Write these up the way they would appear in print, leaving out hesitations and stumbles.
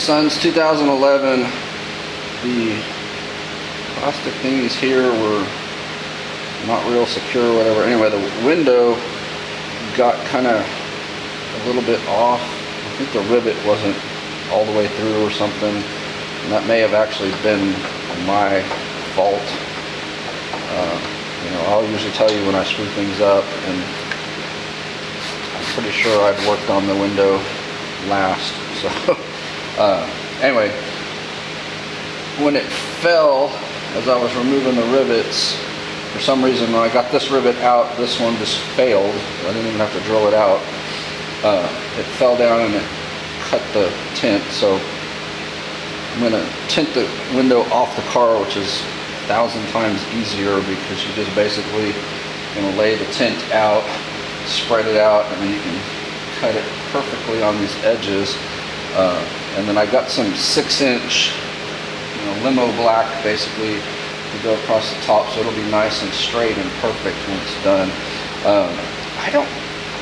Since 2011, the plastic thingies here were not real secure or whatever. Anyway, the window got kind of a little bit off. I think the rivet wasn't all the way through or something, and that may have actually been my fault. You know, I'll usually tell you when I screw things up, and I'm pretty sure I'd worked on the window last. So anyway, when it fell, as I was removing the rivets, for some reason when I got this rivet out, this one just failed. I didn't even have to drill it out. It fell down and it cut the tint. So I'm going to tint the window off the car, which is 1,000 times easier, because you just basically lay the tint out, spread it out, and then you can cut it perfectly on these edges. And then I got some 6-inch limo black basically to go across the top, so it'll be nice and straight and perfect when it's done.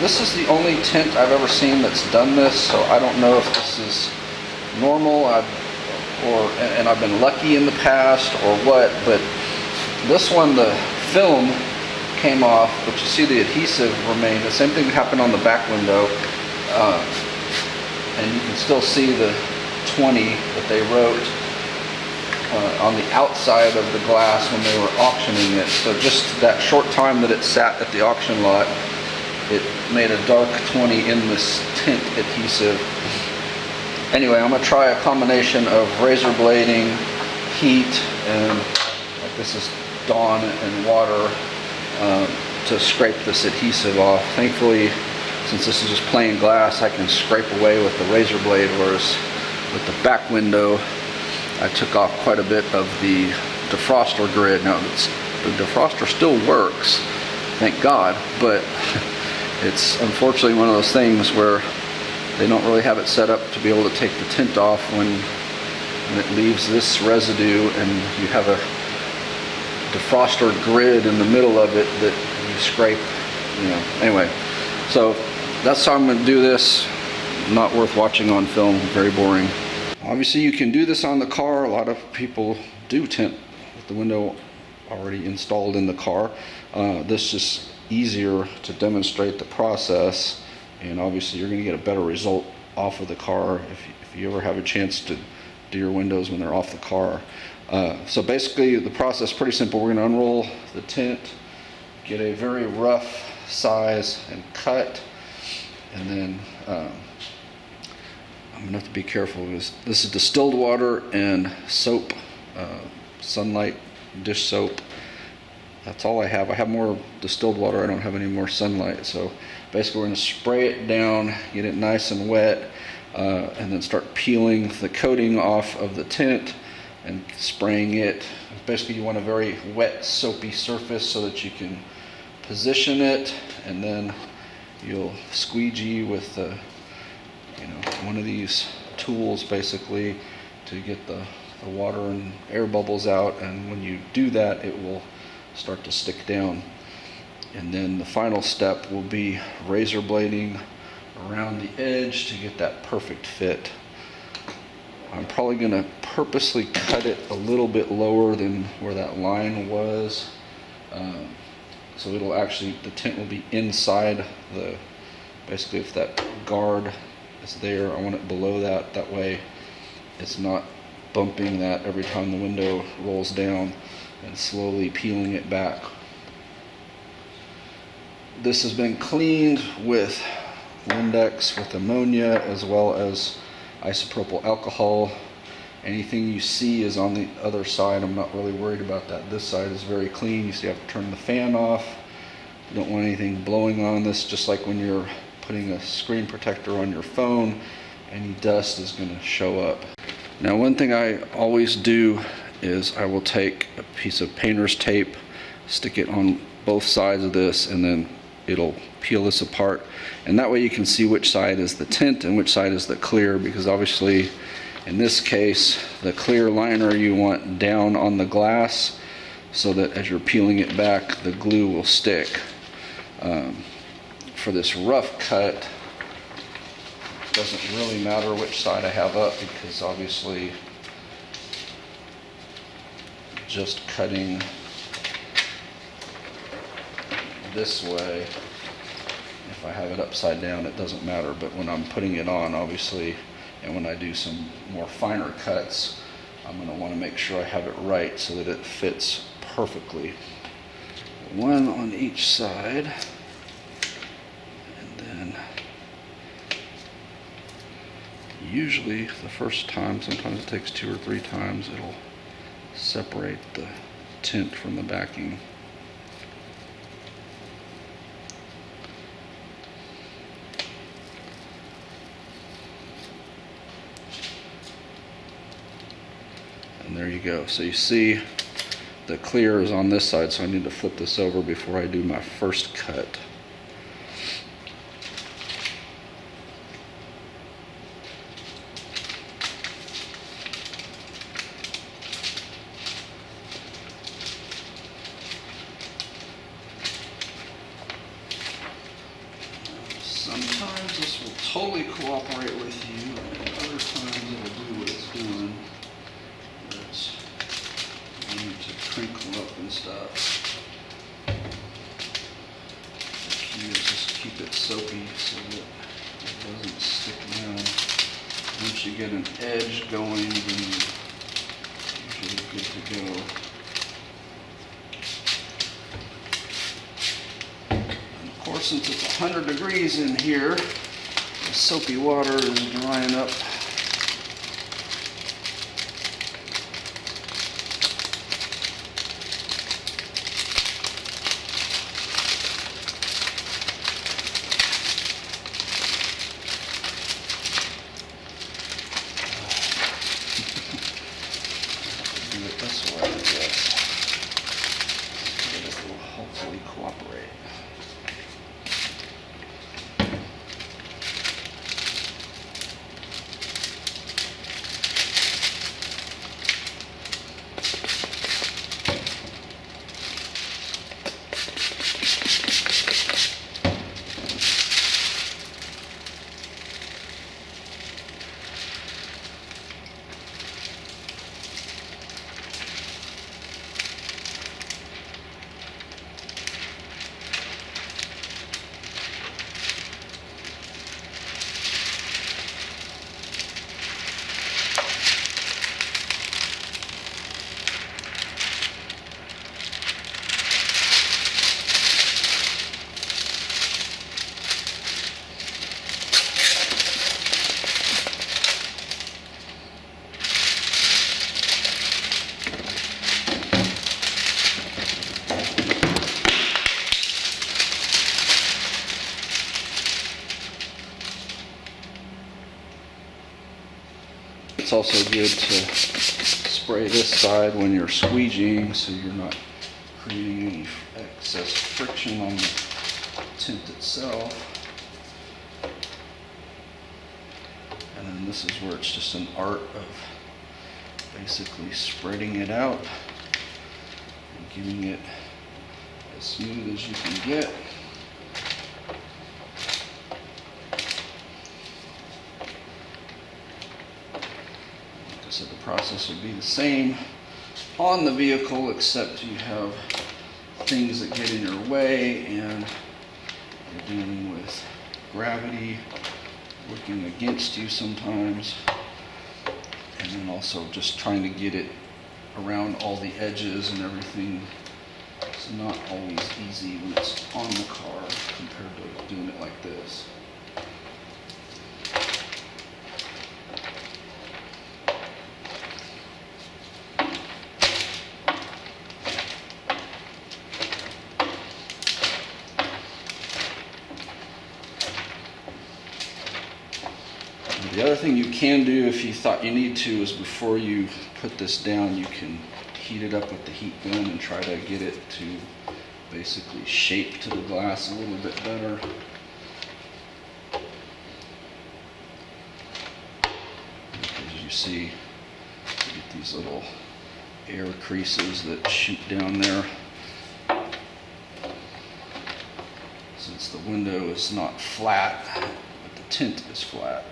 This is the only tint I've ever seen that's done this, so I don't know if this is normal and I've been lucky in the past or what, but this one, the film came off, but you see the adhesive remained. The same thing happened on the back window, and you can still see the 20 that they wrote on the outside of the glass when they were auctioning it. So just that short time that it sat at the auction lot, it made a dark 20 in this tint adhesive. Anyway, I'm going to try a combination of razor blading, heat, and like this is Dawn and water to scrape this adhesive off. Thankfully, since this is just plain glass, I can scrape away with the razor blade, whereas with the back window, I took off quite a bit of the defroster grid. Now, the defroster still works, thank God, but it's unfortunately one of those things where they don't really have it set up to be able to take the tint off when it leaves this residue, and you have a defroster grid in the middle of it that you scrape, Anyway, so that's how I'm going to do this. Not worth watching on film, very boring. Obviously you can do this on the car. A lot of people do tint with the window already installed in the car. This is easier to demonstrate the process, and obviously you're going to get a better result off of the car if you ever have a chance to do your windows when they're off the car. So basically the process is pretty simple. We're going to unroll the tint, get a very rough size and cut, and then I'm going to have to be careful because this is distilled water and soap, Sunlight dish soap. That's all I have. I have more distilled water. I don't have any more Sunlight. So basically we're going to spray it down, get it nice and wet, and then start peeling the coating off of the tint and spraying it. Basically you want a very wet, soapy surface so that you can position it, and then you'll squeegee with one of these tools basically to get the water and air bubbles out, and when you do that it will start to stick down. And then the final step will be razor blading around the edge to get that perfect fit. I'm probably going to purposely cut it a little bit lower than where that line was, so it'll actually, the tint will be inside the, basically if that guard is there, I want it below that, that way it's not bumping that every time the window rolls down, and slowly peeling it back. This has been cleaned with Windex with ammonia as well as isopropyl alcohol. Anything you see is on the other side. I'm not really worried about that. This side is very clean. You see I have to turn the fan off. You don't want anything blowing on this, just like when you're putting a screen protector on your phone, any dust is going to show up. Now, one thing I always do is I will take a piece of painter's tape, stick it on both sides of this, and then it'll peel this apart, and that way you can see which side is the tint and which side is the clear, because obviously in this case the clear liner you want down on the glass so that as you're peeling it back the glue will stick. For this rough cut, Doesn't really matter which side I have up, because obviously just cutting this way, if I have it upside down, it doesn't matter. But when I'm putting it on, obviously, and when I do some more finer cuts, I'm going to want to make sure I have it right so that it fits perfectly. One on each side, and then usually the first time, sometimes it takes 2 or 3 times, it'll separate the tint from the backing. And there you go. So you see the clear is on this side, so I need to flip this over before I do my first cut. Sometimes this will totally cooperate with you, and other times it'll do what it's doing. It's need to crinkle up and stuff. The key is just keep it soapy so that it doesn't stick down. Once you get an edge going, then you're usually good to go. Of course, since it's 100 degrees in here, the soapy water is drying up. Do it this way, I guess. It will hopefully cooperate. It's also good to spray this side when you're squeegeeing so you're not creating any excess friction on the tint itself. And then this is where it's just an art of basically spreading it out and getting it as smooth as you can get. So the process would be the same on the vehicle, except you have things that get in your way and you're dealing with gravity working against you sometimes, and then also just trying to get it around all the edges and everything. It's not always easy when it's on the car compared to doing it like this. The other thing you can do if you thought you need to is before you put this down, you can heat it up with the heat gun and try to get it to basically shape to the glass a little bit better. As you see, you get these little air creases that shoot down there. Since the window is not flat, but the tint is flat.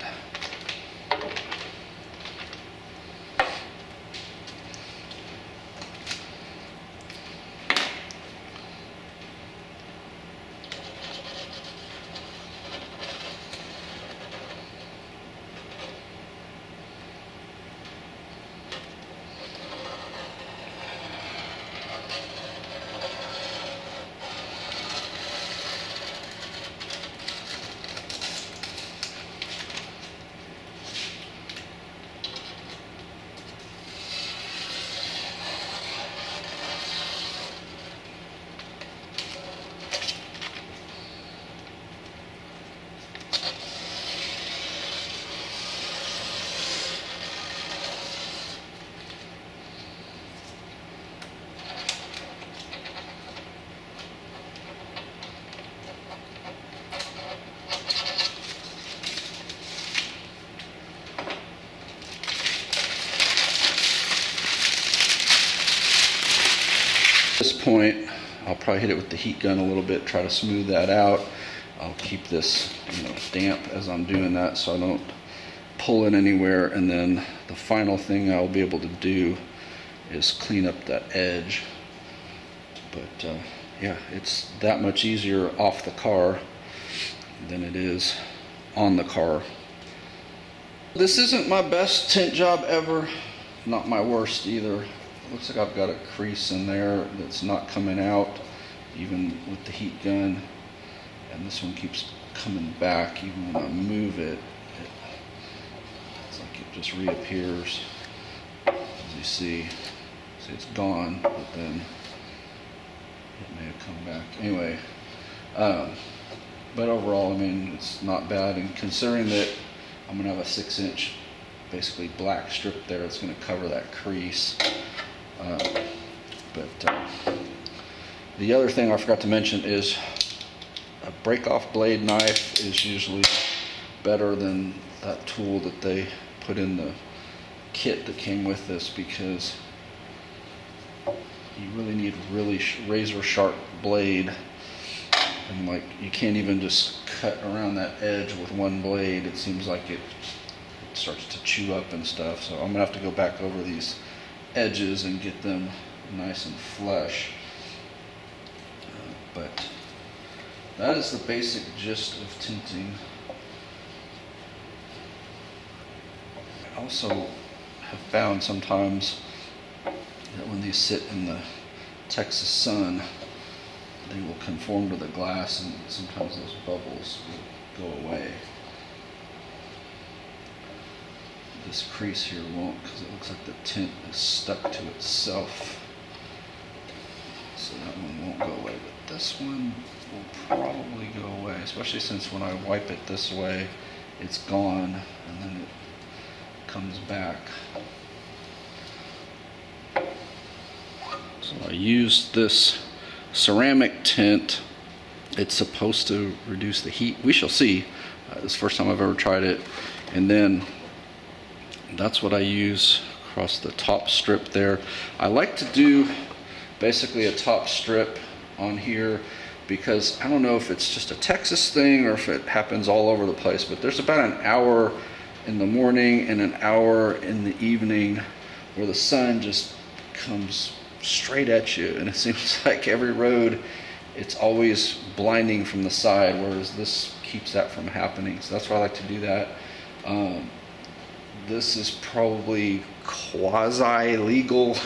At this point, I'll probably hit it with the heat gun a little bit, try to smooth that out. I'll keep this, damp as I'm doing that so I don't pull it anywhere. And then the final thing I'll be able to do is clean up that edge. But yeah, it's that much easier off the car than it is on the car. This isn't my best tint job ever, not my worst either. Looks like I've got a crease in there that's not coming out even with the heat gun, and this one keeps coming back even when I move it. It's like it just reappears. As you see it's gone, but then it may have come back. Anyway, but overall, I mean, it's not bad, and considering that I'm gonna have a 6-inch basically black strip there, it's gonna cover that crease. The other thing I forgot to mention is a break-off blade knife is usually better than that tool that they put in the kit that came with this, because you really need really razor sharp blade, and like you can't even just cut around that edge with one blade. It seems like it starts to chew up and stuff, so I'm gonna have to go back over these edges and get them nice and flush. But that is the basic gist of tinting. I also have found sometimes that when these sit in the Texas sun, they will conform to the glass, and sometimes those bubbles will go away. This crease here won't, because it looks like the tint is stuck to itself. So that one won't go away, but this one will probably go away, especially since when I wipe it this way, it's gone, and then it comes back. So I used this ceramic tint. It's supposed to reduce the heat. We shall see. This is the first time I've ever tried it. And then that's what I use across the top strip there. I like to do basically a top strip on here because I don't know if it's just a Texas thing or if it happens all over the place, but there's about an hour in the morning and an hour in the evening where the sun just comes straight at you, and it seems like every road it's always blinding from the side, whereas this keeps that from happening. So that's why I like to do that. This is probably quasi-legal.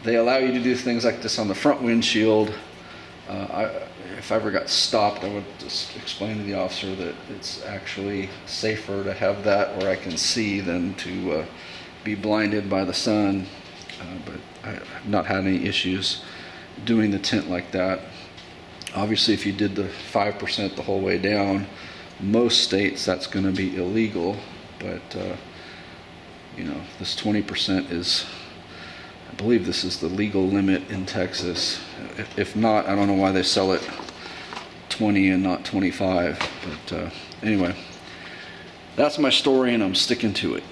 They allow you to do things like this on the front windshield. If I ever got stopped, I would just explain to the officer that it's actually safer to have that where I can see than to be blinded by the sun. But I've not had any issues doing the tint like that. Obviously, if you did the 5% the whole way down, most states that's going to be illegal. But this 20% is, I believe this is the legal limit in Texas. If not, I don't know why they sell it 20 and not 25. But anyway, that's my story, and I'm sticking to it.